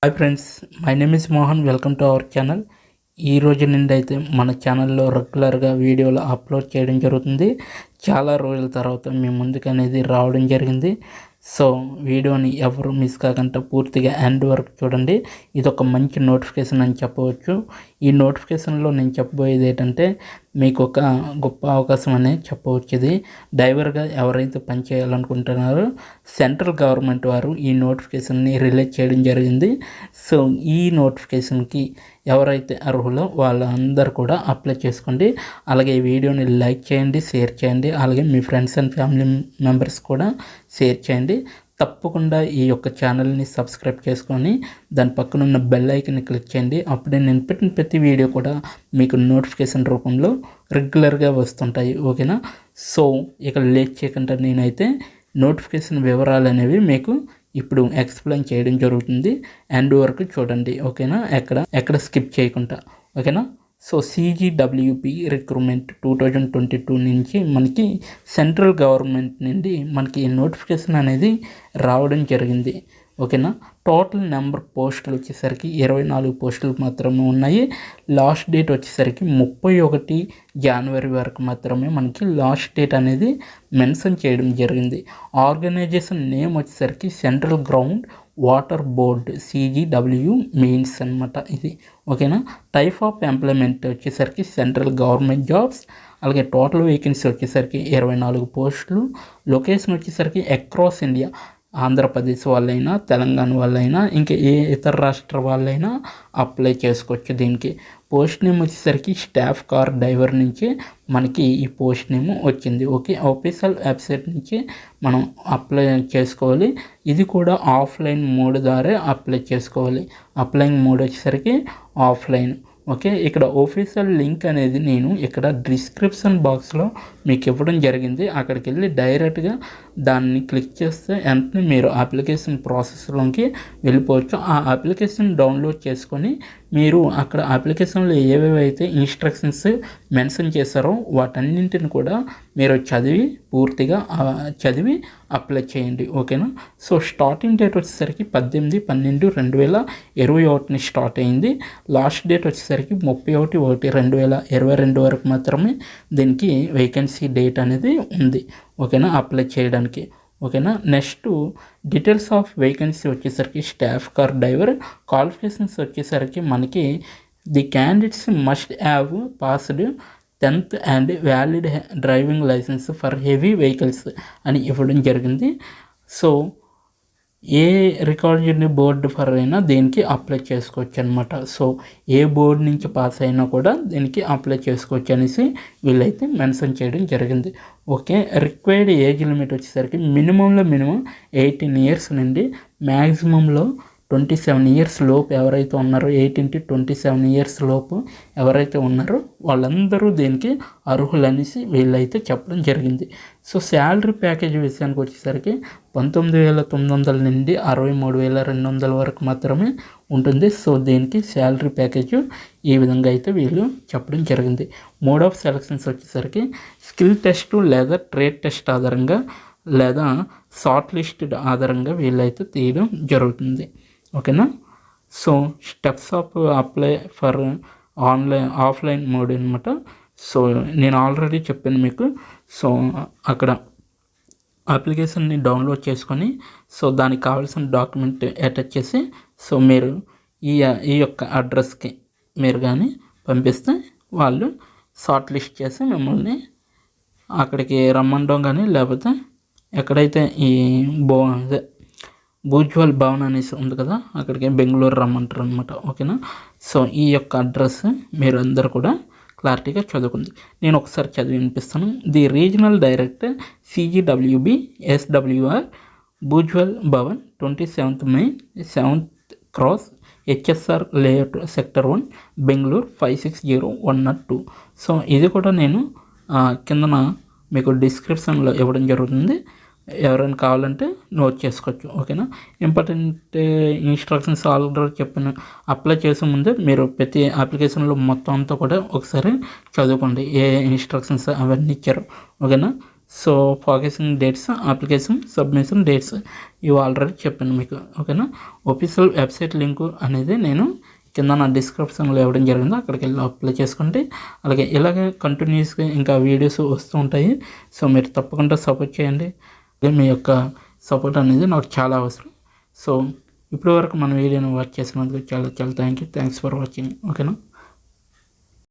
Hi friends, my name is Mohan. Welcome to our channel. ఈ రోజు నుండి అయితే మన ఛానల్లో రెగ్యులర్గా వీడియోలు అప్లోడ్ చేయడం జరుగుతుంది. చాలా రోజుల తర్వాత మీ ముందుకు అనేది రావడం జరిగింది. సో వీడియోని ఎవరు మిస్ కాకుండా పూర్తిగా ఎండ్ వరకు చూడండి. ఇది ఒక మంచి నోటిఫికేషన్ అని చెప్పవచ్చు. ఈ నోటిఫికేషన్లో నేను చెప్పబోయేది ఏంటంటే మీకు ఒక గొప్ప అవకాశం అనే చెప్పవచ్చు. ఇది డ్రైవర్గా ఎవరైతే పనిచేయాలనుకుంటున్నారో సెంట్రల్ గవర్నమెంట్ వారు ఈ నోటిఫికేషన్ని రిలీజ్ చేయడం జరిగింది. సో ఈ నోటిఫికేషన్కి ఎవరైతే అర్హులో వాళ్ళందరూ కూడా అప్లై చేసుకోండి. అలాగే ఈ వీడియోని లైక్ చేయండి, షేర్ చేయండి. అలాగే మీ ఫ్రెండ్స్ అండ్ ఫ్యామిలీ మెంబర్స్ కూడా షేర్ చేయండి. తప్పకుండా ఈ యొక్క ఛానల్ని సబ్స్క్రైబ్ చేసుకొని దాని పక్కన ఉన్న బెల్ ఐకన్ని క్లిక్ చేయండి. అప్పుడే నేను పెట్టిన ప్రతి వీడియో కూడా మీకు నోటిఫికేషన్ రూపంలో రెగ్యులర్గా వస్తుంటాయి. ఓకేనా? సో ఇక లేట్ చేయకుండా నేనైతే నోటిఫికేషన్ వివరాలు అనేవి మీకు ఇప్పుడు ఎక్స్ప్లెయిన్ చేయడం జరుగుతుంది. ఎండ్ వరకు చూడండి. ఓకేనా? ఎక్కడ స్కిప్ చేయకుండా. ఓకేనా? సో CGWB రిక్రూట్మెంట్ 2022 నుంచి మనకి సెంట్రల్ గవర్నమెంట్ నుండి మనకి నోటిఫికేషన్ అనేది రావడం జరిగింది. ఓకేనా? టోటల్ నెంబర్ పోస్టులు వచ్చేసరికి 24 పోస్టులు మాత్రమే ఉన్నాయి. లాస్ట్ డేట్ వచ్చేసరికి 31 జనవరి వరకు మాత్రమే మనకి లాస్ట్ డేట్ అనేది మెన్షన్ చేయడం జరిగింది. ఆర్గనైజేషన్ నేమ్ వచ్చేసరికి central ground water board CGW mains అనమాట ఇది. ఓకేనా? టైప్ ఆఫ్ ఎంప్లాయ్మెంట్ వచ్చేసరికి సెంట్రల్ గవర్నమెంట్ జాబ్స్. అలాగే టోటల్ వేకెన్సీ వచ్చేసరికి 24 పోస్టులు. లొకేషన్ వచ్చేసరికి అక్రాస్ ఇండియా, ఆంధ్రప్రదేశ్ వాళ్ళైనా, తెలంగాణ వాళ్ళైనా, ఇంకా ఏ ఇతర రాష్ట్ర వాళ్ళైనా అప్లై చేసుకోవచ్చు. దీనికి పోస్ట్ నేమ్ వచ్చేసరికి స్టాఫ్ కార్ డ్రైవర్ నుంచి మనకి ఈ పోస్ట్ నేమ్ వచ్చింది. ఓకే, ఆఫీషియల్ వెబ్సైట్ నుంచి మనం అప్లై చేసుకోవాలి. ఇది కూడా ఆఫ్లైన్ మోడ్ ద్వారా అప్లై చేసుకోవాలి. అప్లైయింగ్ మోడ్ వచ్చేసరికి ఆఫ్లైన్. ఓకే, ఇక్కడ ఆఫీషియల్ లింక్ అనేది నేను ఇక్కడ డిస్క్రిప్షన్ బాక్స్లో మీకు ఇవ్వడం జరిగింది. అక్కడికి వెళ్ళి డైరెక్ట్గా దాన్ని క్లిక్ చేస్తే వెంటనే మీరు అప్లికేషన్ ప్రాసెస్లోకి వెళ్ళిపోవచ్చు. ఆ అప్లికేషన్ డౌన్లోడ్ చేసుకొని మీరు అక్కడ అప్లికేషన్లో ఏవేవైతే ఇన్స్ట్రక్షన్స్ మెన్షన్ చేశారో వాటన్నింటిని కూడా మీరు పూర్తిగా చదివి అప్లై చేయండి. ఓకేనా? సో స్టార్టింగ్ డేట్ వచ్చేసరికి 18/12/2021 స్టార్ట్ అయింది. లాస్ట్ డేట్ వచ్చేసరికి 31/1/2022 వరకు మాత్రమే దీనికి వేకెన్సీ డేట్ అనేది ఉంది. ఓకేనా? అప్లై చేయడానికి. ఓకేనా? నెక్స్ట్ డీటెయిల్స్ ఆఫ్ వేకెన్సీ వచ్చేసరికి స్టాఫ్ కార్ డ్రైవర్ క్వాలిఫికేషన్స్ వచ్చేసరికి మనకి the candidates must have passed 10th and valid driving licence for heavy vehicles అని ఇవ్వడం జరిగింది. సో ఏ రికార్డ్ బోర్డు ఫర్ అయినా దీనికి అప్లై చేసుకోవచ్చు అనమాట. సో ఏ బోర్డు నుంచి పాస్ అయినా కూడా దీనికి అప్లై చేసుకోవచ్చు అనేసి వీళ్ళైతే మెన్షన్ చేయడం జరిగింది. ఓకే, రిక్వైర్డ్ ఏజ్ లిమిట్ వచ్చేసరికి మినిమం 18 ఇయర్స్ నుండి మ్యాక్సిమంలో 27 ఇయర్స్ లోపు ఎవరైతే ఉన్నారో 18 to 27 ఇయర్స్ లోపు ఎవరైతే ఉన్నారో వాళ్ళందరూ దీనికి అర్హులనేసి వీళ్ళైతే చెప్పడం జరిగింది. సో శాలరీ ప్యాకేజ్ విషయానికి వచ్చేసరికి 19,900 నుండి 63,200 వరకు మాత్రమే ఉంటుంది. సో దీనికి శాలరీ ప్యాకేజ్ ఈ విధంగా అయితే వీళ్ళు చెప్పడం జరిగింది. మోడ్ ఆఫ్ సెలక్షన్స్ వచ్చేసరికి స్కిల్ టెస్ట్ లేదా ట్రేడ్ టెస్ట్ ఆధారంగా లేదా షార్ట్ లిస్టెడ్ ఆధారంగా వీళ్ళైతే తీయడం జరుగుతుంది. ఓకేనా? So steps of apply for offline mode అనమాట. సో నేను ఆల్రెడీ చెప్పాను మీకు. సో అక్కడ అప్లికేషన్ని డౌన్లోడ్ చేసుకొని సో దానికి కావాల్సిన డాక్యుమెంట్ అటాచ్ చేసి సో మీరు ఈ యొక్క అడ్రస్కి మీరు కానీ పంపిస్తే వాళ్ళు షార్ట్ లిస్ట్ చేసి మిమ్మల్ని అక్కడికి రమ్మండం కానీ లేకపోతే ఎక్కడైతే ఈ భూజ్వల్ భవన్ అనేసి ఉంది కదా అక్కడికి బెంగళూరు రమ్మంటారు అనమాట. ఓకేనా? సో ఈ యొక్క అడ్రస్ మీరు అందరు కూడా క్లారిటీగా చదువుకుంది. నేను ఒకసారి చదివి వినిపిస్తాను. The regional director CGWB SWR Bhujal Bhavan 27th Main 7th Cross HSR layout sector 1 Bengaluru 560102. So ఇది కూడా నేను కిందన మీకు డిస్క్రిప్షన్లో ఇవ్వడం జరుగుతుంది. ఎవరైనా కావాలంటే నోట్ చేసుకోవచ్చు. ఓకేనా? ఇంపార్టెంట్ ఇన్స్ట్రక్షన్స్ ఆల్రెడీ చెప్పిన అప్లై చేసే ముందే మీరు ప్రతి అప్లికేషన్లో మొత్తం అంతా కూడా ఒకసారి చదువుకోండి ఏ ఇన్స్ట్రక్షన్స్ అవన్నీ ఇచ్చారు. ఓకేనా? So focusing dates, application submission dates ఇవి ఆల్రెడీ చెప్పాను మీకు. ఓకేనా. ఆఫీషియల్ వెబ్సైట్ లింకు అనేది నేను కింద నా డిస్క్రిప్షన్లో ఇవ్వడం జరిగింది, అక్కడికి వెళ్ళి అప్లై చేసుకుంటే అలాగే ఇలాగే కంటిన్యూస్గా ఇంకా వీడియోస్ వస్తూ ఉంటాయి. సో మీరు తప్పకుండా సపోర్ట్ చేయండి. మీ యొక్క సపోర్ట్ అనేది నాకు చాలా అవసరం. సో ఇప్పటి వరకు మన వీడియోని వాచ్ చేసినందుకు చాలా చాలా థ్యాంక్స్ ఫర్ వాచింగ్. ఓకేనా.